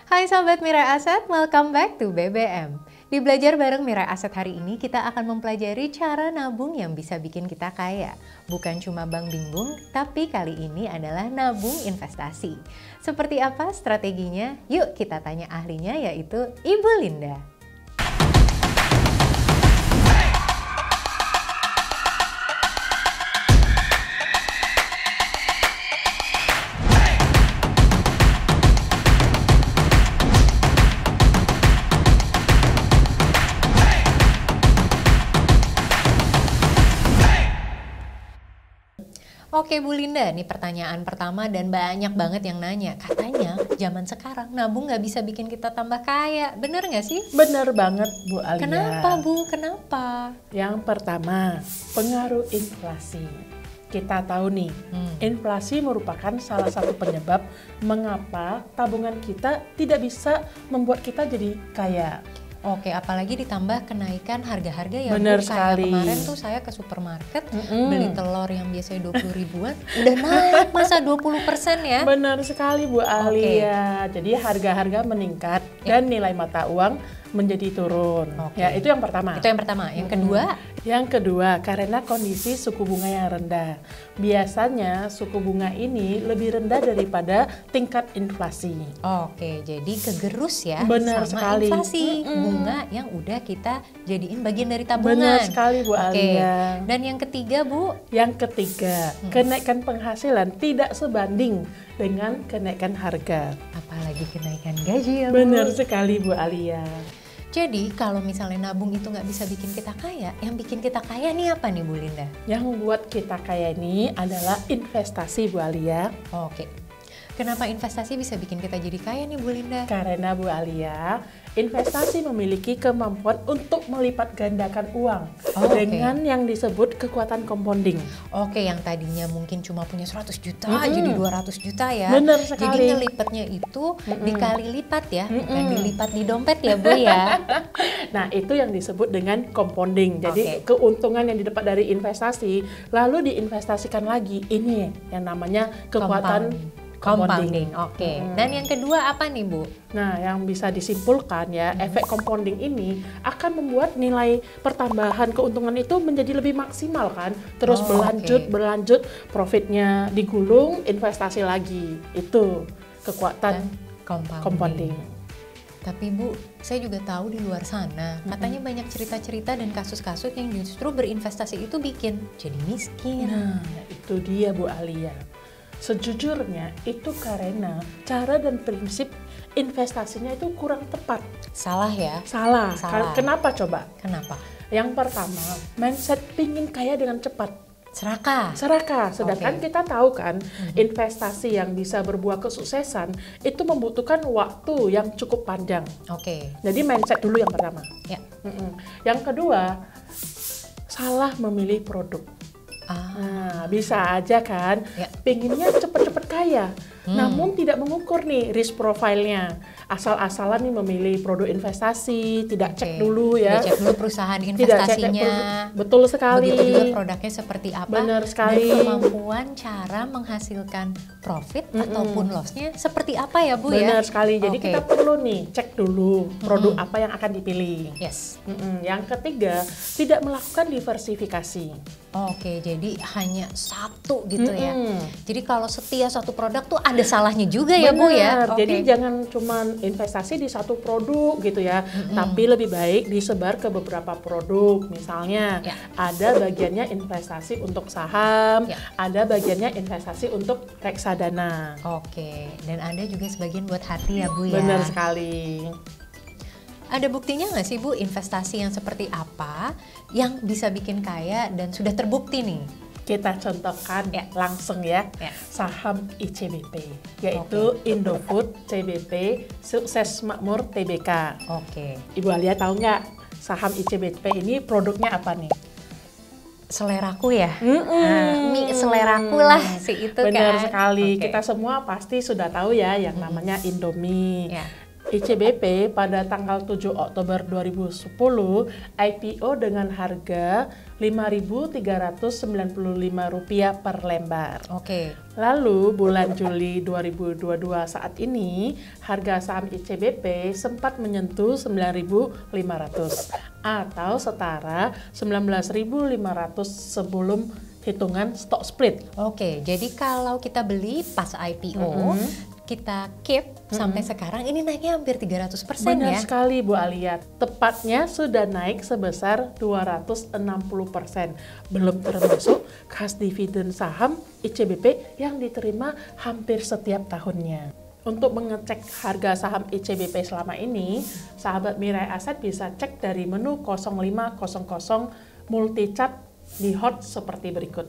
Hai Sobat Mirai Aset, welcome back to BBM. Di Belajar Bareng Mirai Aset hari ini kita akan mempelajari cara nabung yang bisa bikin kita kaya. Bukan cuma bank bingung, tapi kali ini adalah nabung investasi. Seperti apa strateginya? Yuk kita tanya ahlinya, yaitu Ibu Linda. Oke Bu Linda, nih pertanyaan pertama dan banyak banget yang nanya. Katanya zaman sekarang nabung nggak bisa bikin kita tambah kaya. Bener nggak sih? Bener banget Bu Alia. Kenapa Bu? Kenapa? Yang pertama, pengaruh inflasi. Kita tahu nih, inflasi merupakan salah satu penyebab mengapa tabungan kita tidak bisa membuat kita jadi kaya. Oke, apalagi ditambah kenaikan harga-harga ya. Bener Bu. sekali. Kayak kemarin tuh saya ke supermarket beli telur yang biasanya 20 ribuan, udah naik masa 20% ya. Benar sekali Bu Alia. Jadi harga-harga meningkat dan nilai mata uang menjadi turun. Ya, itu yang pertama. Itu yang pertama. Yang kedua? Yang kedua, karena kondisi suku bunga yang rendah. Biasanya suku bunga ini lebih rendah daripada tingkat inflasi. Oke, jadi kegerus ya. Benar sama sekali. Inflasi bunga yang udah kita jadiin bagian dari tabungan. Benar sekali Bu Alia. Dan yang ketiga Bu? Yang ketiga, kenaikan penghasilan tidak sebanding dengan kenaikan harga. Apalagi kenaikan gaji ya Bu. Benar sekali Bu Alia. Jadi kalau misalnya nabung itu nggak bisa bikin kita kaya, yang bikin kita kaya nih apa nih Bu Linda? Yang buat kita kaya ini adalah investasi Bu Alia. Oke. Kenapa investasi bisa bikin kita jadi kaya nih Bu Linda? Karena Bu Alia, investasi memiliki kemampuan untuk melipat gandakan uang dengan yang disebut kekuatan compounding. Oke, yang tadinya mungkin cuma punya 100 juta jadi 200 juta ya. Benar sekali. Jadi ngelipatnya itu dikali lipat ya, bukan dilipat di dompet ya Bu ya. Nah, itu yang disebut dengan compounding. Jadi keuntungan yang didapat dari investasi lalu diinvestasikan lagi. Ini yang namanya kekuatan compounding. Oke. Dan yang kedua apa nih Bu? Nah, yang bisa disimpulkan ya, efek compounding ini akan membuat nilai pertambahan keuntungan itu menjadi lebih maksimal kan. Terus berlanjut, profitnya digulung, investasi lagi. Itu kekuatan compounding. Tapi Bu, saya juga tahu di luar sana, katanya banyak cerita-cerita dan kasus-kasus yang justru berinvestasi itu bikin jadi miskin. Nah, itu dia Bu Alia. Sejujurnya itu karena cara dan prinsip investasinya itu kurang tepat. Salah ya? Salah. Kenapa coba? Kenapa? Yang pertama, mindset pingin kaya dengan cepat. Serakah. Sedangkan kita tahu kan, investasi yang bisa berbuah kesuksesan itu membutuhkan waktu yang cukup panjang. Jadi mindset dulu yang pertama. Ya. Yang kedua, salah memilih produk. Nah, bisa aja kan, pengennya cepet-cepet kaya, namun tidak mengukur nih risk profile-nya. Asal-asalan nih memilih produk investasi, tidak cek dulu ya. Tidak cek dulu perusahaan investasinya. Betul sekali. Begitu juga produknya seperti apa. Benar sekali. Dan kemampuan cara menghasilkan profit ataupun loss-nya seperti apa ya Bu ya. Benar sekali. Jadi kita perlu nih cek dulu produk apa yang akan dipilih. Yes. Yang ketiga, tidak melakukan diversifikasi. Oke, jadi hanya satu gitu ya. Jadi kalau setia satu produk tuh ada salahnya juga ya Bu ya. Jadi jangan cuma investasi di satu produk gitu ya, tapi lebih baik disebar ke beberapa produk. Misalnya ada bagiannya investasi untuk saham, ada bagiannya investasi untuk reksadana. Oke, dan ada juga sebagian buat hati ya Bu ya. Benar sekali. Ada buktinya nggak sih Bu investasi yang seperti apa yang bisa bikin kaya dan sudah terbukti nih? Kita contohkan langsung ya, saham ICBP, yaitu Indofood CBP Sukses Makmur Tbk. Ibu Alia tahu nggak saham ICBP ini produknya apa nih? Seleraku ya, mie seleraku lah si itu. Benar sekali, kita semua pasti sudah tahu ya yang namanya Indomie. ICBP pada tanggal 7 Oktober 2010 IPO dengan harga Rp5.395 per lembar. Oke. Lalu bulan Juli 2022 saat ini harga saham ICBP sempat menyentuh 9.500 atau setara 19.500 sebelum hitungan stock split. Oke, jadi kalau kita beli pas IPO, kita keep sampai sekarang ini naiknya hampir 300% Benar ya. sekali Bu Alia, tepatnya sudah naik sebesar 260%. Belum termasuk kas dividen saham ICBP yang diterima hampir setiap tahunnya. Untuk mengecek harga saham ICBP selama ini, sahabat Mirai Aset bisa cek dari menu 0500 multi-chart di hot seperti berikut.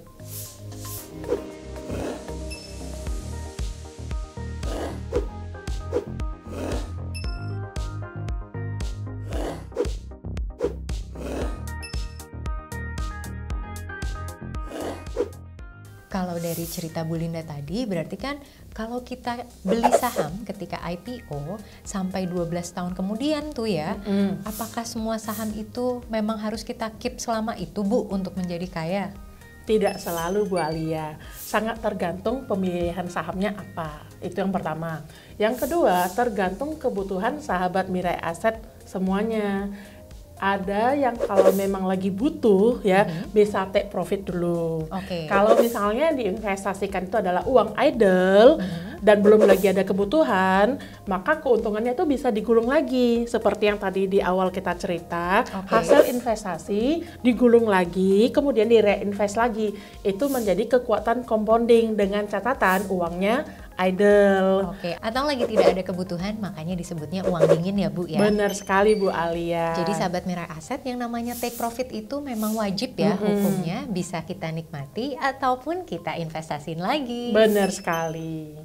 Kalau dari cerita Bu Linda tadi, berarti kan kalau kita beli saham ketika IPO sampai 12 tahun kemudian tuh ya, apakah semua saham itu memang harus kita keep selama itu Bu untuk menjadi kaya? Tidak selalu Bu Alia, sangat tergantung pemilihan sahamnya apa. Itu yang pertama. Yang kedua, tergantung kebutuhan sahabat Mirai Aset semuanya. Ada yang kalau memang lagi butuh ya bisa take profit dulu. Kalau misalnya diinvestasikan itu adalah uang idle dan belum lagi ada kebutuhan, maka keuntungannya itu bisa digulung lagi seperti yang tadi di awal kita cerita. Hasil investasi digulung lagi, kemudian direinvest lagi. Itu menjadi kekuatan compounding dengan catatan uangnya idle. Atau lagi tidak ada kebutuhan, makanya disebutnya uang dingin ya Bu ya. Benar sekali Bu Alia. Jadi sahabat Mirai Aset, yang namanya take profit itu memang wajib ya hukumnya, bisa kita nikmati ataupun kita investasiin lagi. Benar sekali.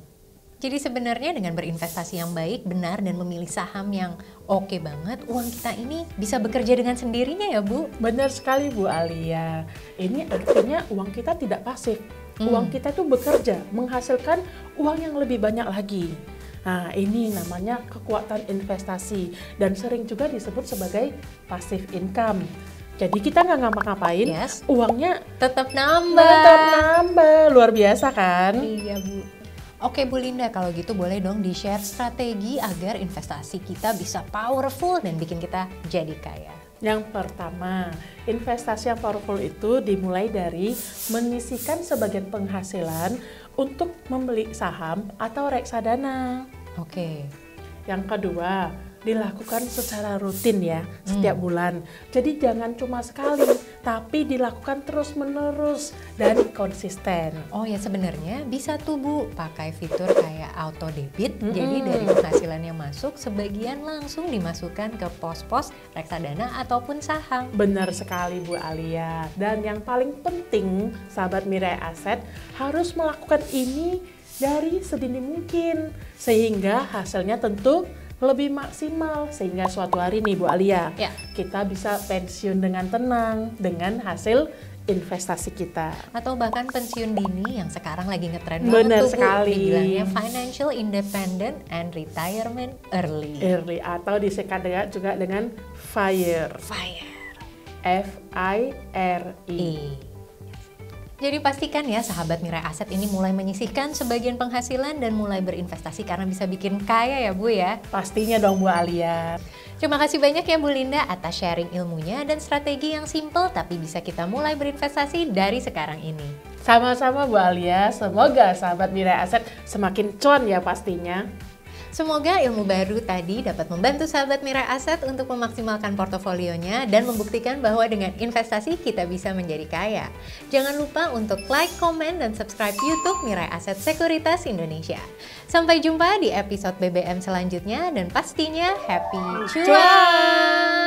Jadi sebenarnya dengan berinvestasi yang baik, benar, dan memilih saham yang oke banget, uang kita ini bisa bekerja dengan sendirinya ya Bu? Benar sekali Bu Alia. Ini artinya uang kita tidak pasif. Uang kita itu bekerja, menghasilkan uang yang lebih banyak lagi. Nah, ini namanya kekuatan investasi dan sering juga disebut sebagai passive income. Jadi kita nggak ngapa-ngapain, uangnya tetap nambah. Luar biasa kan? Iya Bu. Oke Bu Linda, kalau gitu boleh dong di-share strategi agar investasi kita bisa powerful dan bikin kita jadi kaya. Yang pertama, investasi yang powerful itu dimulai dari menyisihkan sebagian penghasilan untuk membeli saham atau reksadana. Yang kedua, dilakukan secara rutin ya, setiap bulan. Jadi jangan cuma sekali, tapi dilakukan terus-menerus dan konsisten. Oh ya, sebenarnya bisa tuh Bu pakai fitur kayak auto debit. Jadi dari penghasilan yang masuk, sebagian langsung dimasukkan ke pos-pos reksadana ataupun saham. Benar sekali Bu Alia. Dan yang paling penting, sahabat Mirai Aset harus melakukan ini dari sedini mungkin, sehingga hasilnya tentu lebih maksimal, sehingga suatu hari nih Bu Alia, kita bisa pensiun dengan tenang dengan hasil investasi kita. Atau bahkan pensiun dini yang sekarang lagi ngetren banget tuh Bu, dibilangnya financial independent and retirement early. Atau disingkat juga dengan FIRE. FIRE. Jadi pastikan ya sahabat Mirai Aset ini mulai menyisihkan sebagian penghasilan dan mulai berinvestasi karena bisa bikin kaya ya Bu ya. Pastinya dong Bu Alia. Terima kasih banyak ya Bu Linda atas sharing ilmunya dan strategi yang simple tapi bisa kita mulai berinvestasi dari sekarang ini. Sama-sama Bu Alia, semoga sahabat Mirai Aset semakin cuan ya pastinya. Semoga ilmu baru tadi dapat membantu sahabat Mirai Aset untuk memaksimalkan portofolionya dan membuktikan bahwa dengan investasi kita bisa menjadi kaya. Jangan lupa untuk like, komen, dan subscribe YouTube Mirai Aset Sekuritas Indonesia. Sampai jumpa di episode BBM selanjutnya dan pastinya happy cuan!